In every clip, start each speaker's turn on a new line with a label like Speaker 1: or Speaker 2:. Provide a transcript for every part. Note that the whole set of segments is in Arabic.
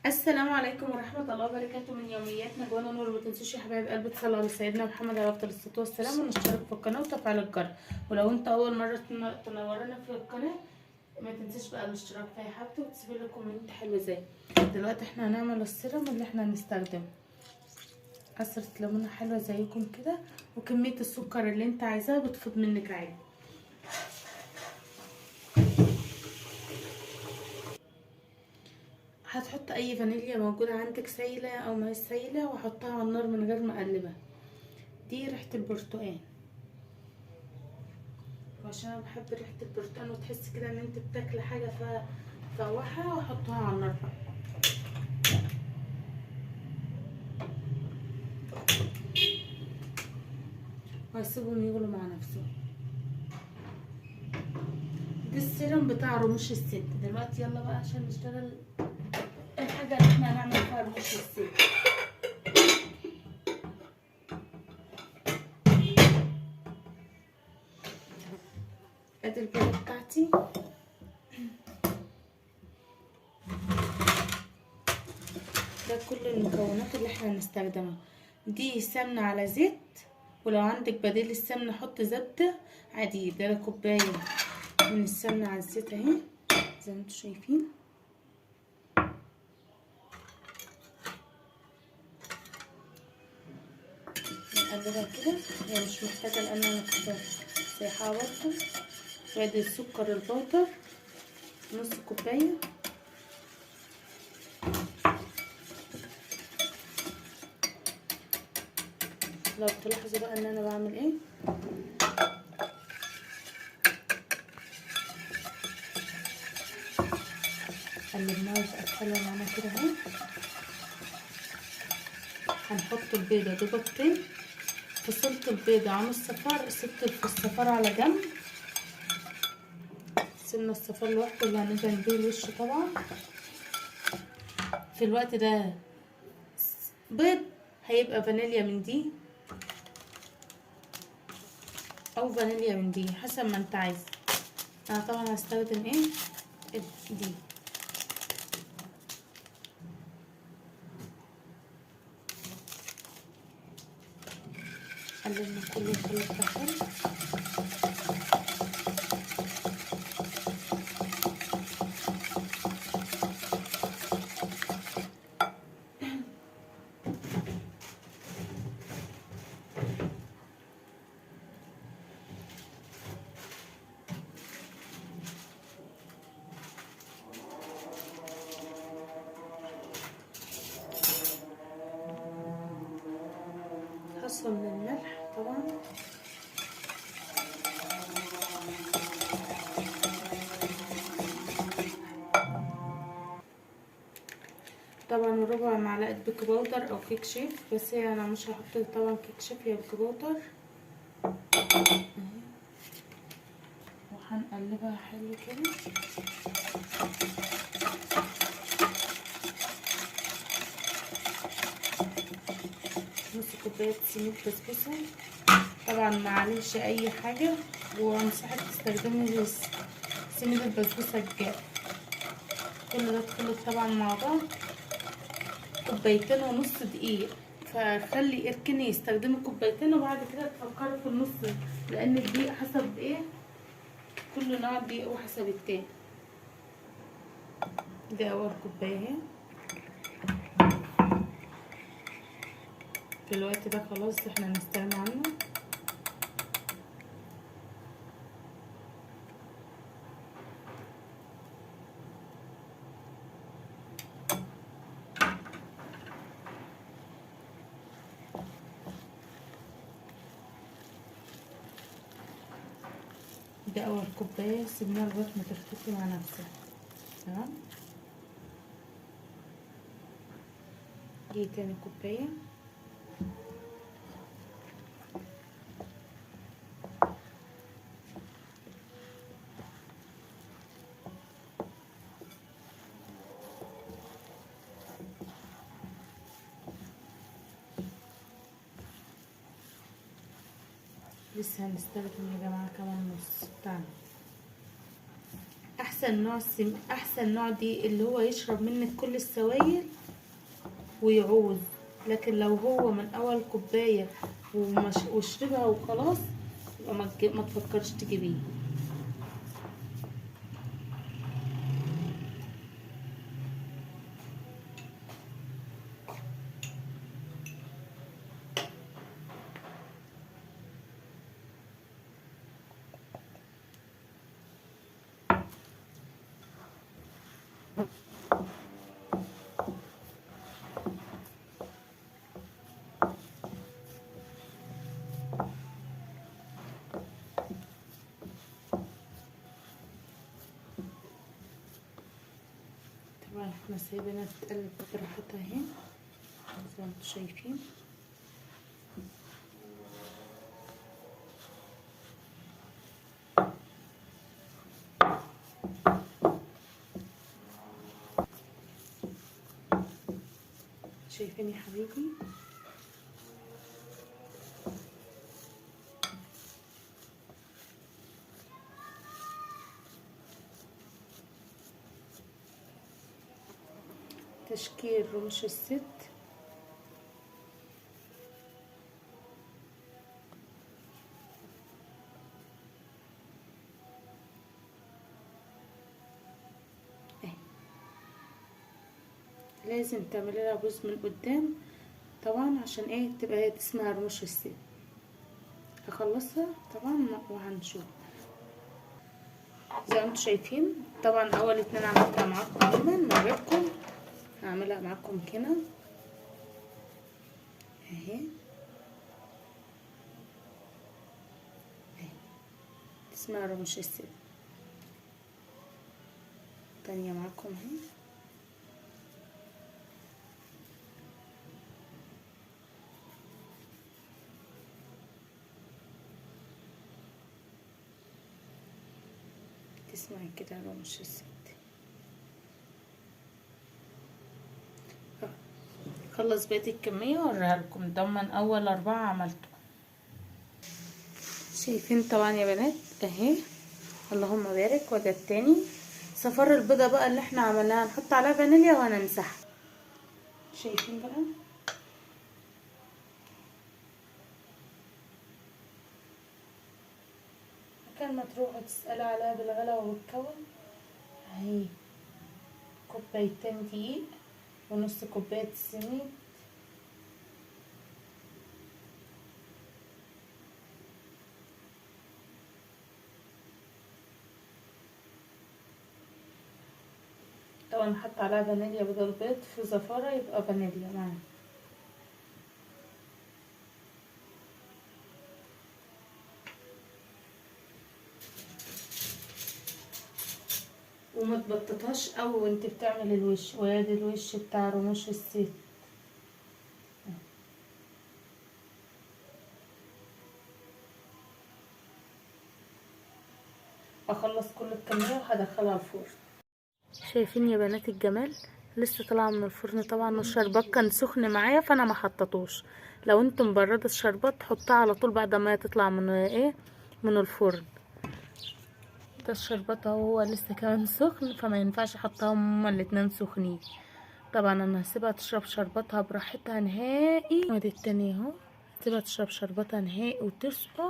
Speaker 1: السلام عليكم ورحمة الله وبركاته من يوميات نجوان ونور. ما تنسوش يا حبايب قلبي تصلوا على سيدنا محمد عليه افضل الصلاة والسلام، ونشترك في القناة وتفعيل الجرس. ولو انت اول مرة تنورنا في القناة ما تنسيش بقى الاشتراك في اي حاجة وتسيبي لي كومنت حلو. زي دلوقتي احنا هنعمل السيرم اللي احنا هنستخدمه. عصرة ليمونة حلوة زيكم كده، وكمية السكر اللي انت عايزاها بتفض منك عادي. هتحط اي فانيليا موجودة عندك سايلة او ما سايلة، وحطها على النار من غير ما اقلبها. دي ريحة البرتقال، وعشان انا بحب ريحة البرتقال وتحس كده ان انت بتاكلي حاجة فواحة، واحطها على النار بقى. وهسيبهم يغلوا مع نفسهم. ده السيرم بتاع رموش الست. دلوقتي يلا بقى عشان نشتغل الحاجة اللي احنا هنعمل فيها رموش الست. ادي البيضة بتاعتي، ده كل المكونات اللي احنا هنستخدمها. دي سمنة على زيت، ولو عندك بديل السمنة حط زبدة عادي. ده كوباية من السمنة على الزيت اهي زي ما انتوا شايفين. نقلبها كده، هي مش محتاجة لان انا كنت سايحاها برضه. وادي السكر البودر نص كوباية. لو تلاحظوا بقى ان انا بعمل ايه، قلبناها وبقت حلوة معانا كده اهي. هنحط البيضة دي بيضتين، فصلت البيضة عن الصفار، سبت الصفار على جنب. سيبنا الصفار لوحده اللي هندهن بيه الوش طبعا. في الوقت ده بيض هيبقى فانيليا من دي او فانيليا من دي حسب ما انت عايز. انا طبعا هستخدم ايه دي. قلبنا كل الخليط ده حلو. حصل من الملح طبعا، طبعا ربع معلقة بيك باودر او كيك شيف، بس هي انا مش هحط طبعا كيك شيف، هي بيك باودر. وهنقلبها حلو كده. نص كوباية سميد بسبوسة، طبعا معليش اي حاجة، وانصحك تستخدمي سميد البسبوسة الجاف. كل ده تخلط طبعا مع بعض. كوبايتين ونص دقيق، فخلي اركني استخدمي كوبايتين وبعد كده تفكري في النص، لان الدقيق حسب ايه، كل نوع دقيق وحسب التاني. دي اول كوبايه اهي. في الوقت ده خلاص احنا هنستغنى عنه. دي اول كوبايه، سيبناها لغايه ما تختفي مع نفسها. تمام. دي تاني كوبايه. لسه هنستخدم يا جماعه كمان نص بتاعنا. احسن نوع دي اللي هو يشرب منك كل السوائل ويعوز. لكن لو هو من اول كوبايه وشربها وخلاص، يبقى ما تفكرش تجيبيه. طبعا احنا سايبينها تتقلب براحتها اهي زي ما انتوا شايفين. شايفين يا حبيبي؟ تشكيل رمش الست. لازم تعملي لها بوز من قدام طبعا، عشان ايه تبقى هي اسمها رموش الست. هخلصها طبعا وهنشوف. زي ما انتوا شايفين طبعا اول اتنين عملتها معاكم اهما من غيركم، هعملها معاكم كده اهي. اسمها رموش الست. تانية معاكم اهي. تسمعي كده رموش الست. خلص بقيت الكمية واوريها لكم. ده من اول 4 عملته. شايفين طبعا يا بنات اهي، اللهم بارك. وده التاني. صفار البيضة بقى اللي احنا عملناها نحط عليها فانيليا وهنمسحها. شايفين بقى؟ كان ما تروحوا تسألوا عليها بالغلا والكون اهي. كوبايتين دقيق ونص كوباية سميد، طبعا نحط عليها فانيليا بدل بيض، في زفارة يبقى فانيليا معاها. وما تبططهاش قوي وانت بتعمل الوش. وادي الوش بتاع رموش الست. اخلص كل الكمية وهدخلها الفرن. شايفين يا بنات الجمال؟ لسه طالعه من الفرن طبعا، والشربات كان سخن معايا فانا ما حطيتوش. لو انتم مبرده الشربات حطها على طول بعد ما تطلع من ايه، من الفرن. ده الشربات اهو، هو لسه كمان سخن فما ينفعش احطها هما الاتنين سخنين. طبعا انا هسيبها تشرب شربتها براحتها نهائي. وادي التانية اهو، هسيبها تشرب شربتها نهائي وتصفى،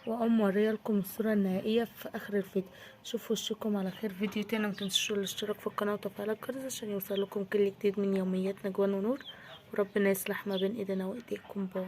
Speaker 1: واقوم موريالكم الصورة النهائية في اخر الفيديو. شوفوا وشكم على خير فيديو تاني. متنسوش الاشتراك في القناة وتفعيل الجرس عشان يوصلكم كل جديد من يوميات نجوان ونور. وربنا يصلح ما بين ايدينا وايديكم. باي.